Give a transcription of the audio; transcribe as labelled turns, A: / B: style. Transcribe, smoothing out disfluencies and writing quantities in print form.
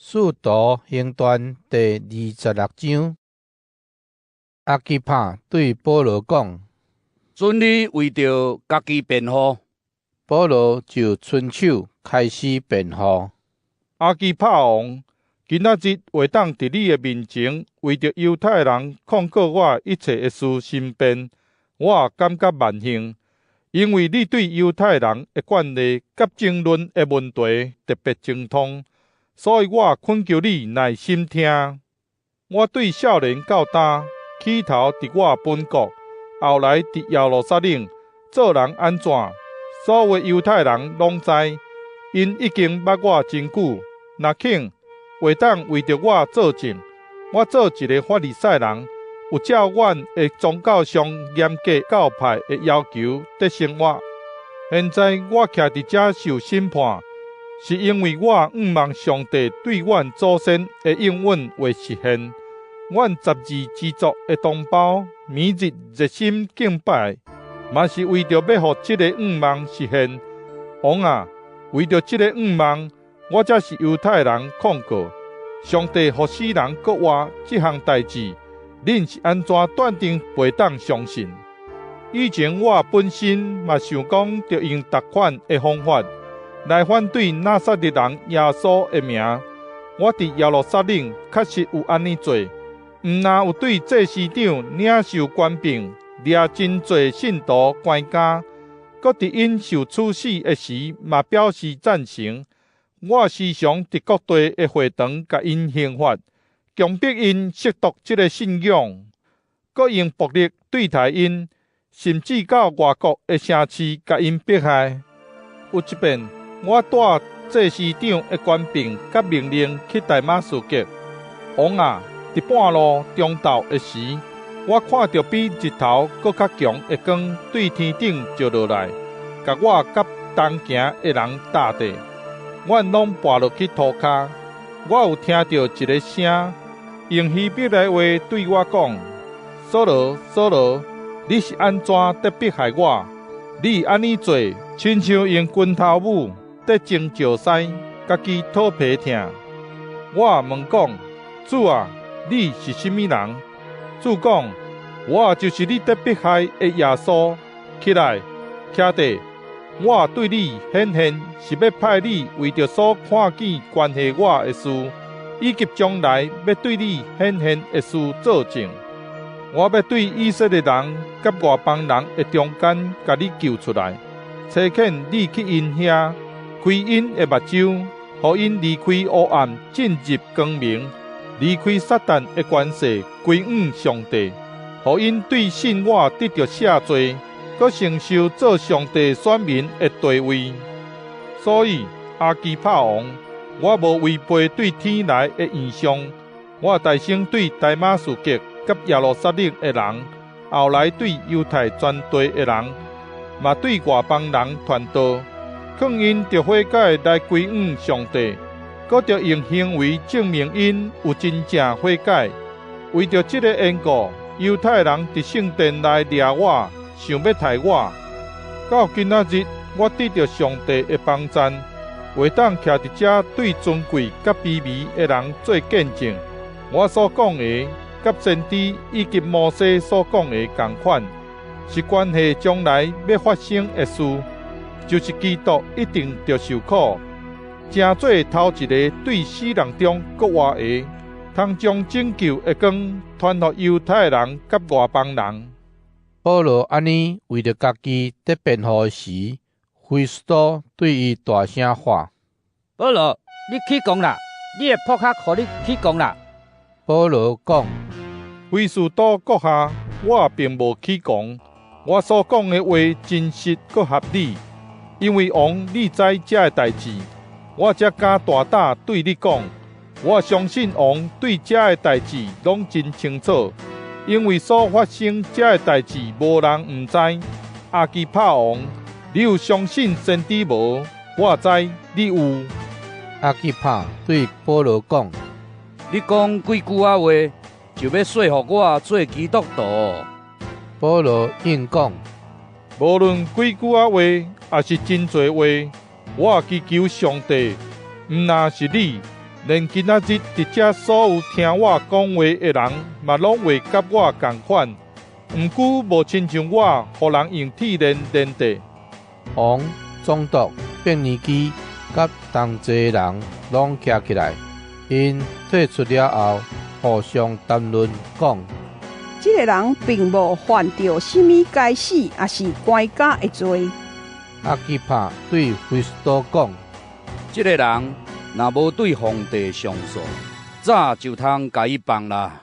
A: 使徒行传第26章，阿基帕对保罗讲：“
B: 准你为着家己辩护。”
A: 保罗就伸手开始辩护。
C: 阿基帕王，今仔日会当伫你的面前，为着犹太人控告我一切的事申辩，我也感觉万幸，因为你对犹太人的惯例甲争论的问题特别精通，所以我恳求你耐心听。我对少年到大，起头伫我本国，后来伫耶路撒冷做人安怎，所有犹太人拢知，因已经捌我真久。若肯会当为着我作证，我做一个法利赛人，有照阮的宗教上严格教派的要求得生活。现在我徛伫遮受审判，是因为我毋望上帝对阮祖先的应允为实现。阮12支族的同胞每日热心敬拜，嘛是为着要互这个愿望实现。王啊，为着这个愿望，我才是犹太人控告。上帝互死人搁活这项代志，恁是安怎断定袂当相信？以前我本身嘛想讲，着用逐款的方法来反对拿撒勒人耶稣的名。我伫耶路撒冷确实有安尼做，毋但有对祭司长、领袖、官兵掠真侪信徒关押，搁伫因受处死的时嘛表示赞成。我时常伫各地的会堂甲因刑罚，强迫因亵渎这个信仰，搁用暴力对待因，甚至到外国的城市甲因迫害。有一遍，我带祭司长的官兵甲命令去大马士革。王啊，伫半路中昼的时，我看到比日头搁较强的光对天顶照落来，甲我甲同行的人搭地。阮拢跋落去涂骹，我有听到一个声，用希伯来话对我讲：“扫罗，扫罗，你是安怎得迫害我？你安尼做，亲像用拳头母得争石狮，家己肚皮疼。”我问讲：“主啊，你是甚物人？”主讲：“我就是你得迫害的耶稣。起来，徛地。我对你显现，是要派你为着所看见关系我的事，以及将来要对你显现的事作证。我要对以色列人甲外邦人的中间，甲你救出来，差遣你去因遐，开因的目睭，互因离开黑暗，进入光明，离开撒旦的权势，归向上帝，互因对信我得到赦罪。搁承受做上帝选民的地位，所以阿基帕王，我无违背对天来的意向，我大声对大马士革甲耶路撒冷的人，后来对犹太全地的人，嘛对外邦人传道，劝因着悔改来归向上帝，搁着用行为证明因有真正悔改。为着这个缘故，犹太人伫圣殿来掠我。想要害我，到今仔日，我得到上帝的帮助，会当徛伫遮对尊贵甲卑微的人做见证。我所讲的，甲先知以及摩西所讲的同款，是关系将来要发生的事，就是基督一定要受苦，成做头一个对死人中搁活的，通将拯救的光传予犹太人甲外邦人。
A: 保罗安尼为着家己得辩护时，非斯都对伊大声喊：“
B: 保罗，你起讲啦！你的仆客，互你起讲啦！”
A: 保罗讲：“
C: 非斯都阁下，我并无起讲，我所讲的话真实阁合理，因为王你知这个代志，我才敢大胆对你讲。我相信王对这个代志拢真清楚。”因为所发生这个代志，无人毋知。阿基帕王，你有相信先知无？我知你有。
A: 阿基帕对保罗讲：“
B: 你讲几句话，就要说服我做基督徒。”
A: 保罗应讲：“
C: 无论几句话，也是真侪话，我祈求上帝，毋但是你，连今仔日伫遮所有听我讲话的人，嘛拢会甲我共款。毋久无亲像我，互人用铁链连地。
A: 王总督、变年机甲同齐人拢徛起来，因退出了后，互相谈论讲：
D: 这个人并无犯着什么该死也是该加的罪。
A: 阿基帕对菲斯都讲：
B: 这个人若无对皇帝上诉，早就通甲伊放啦。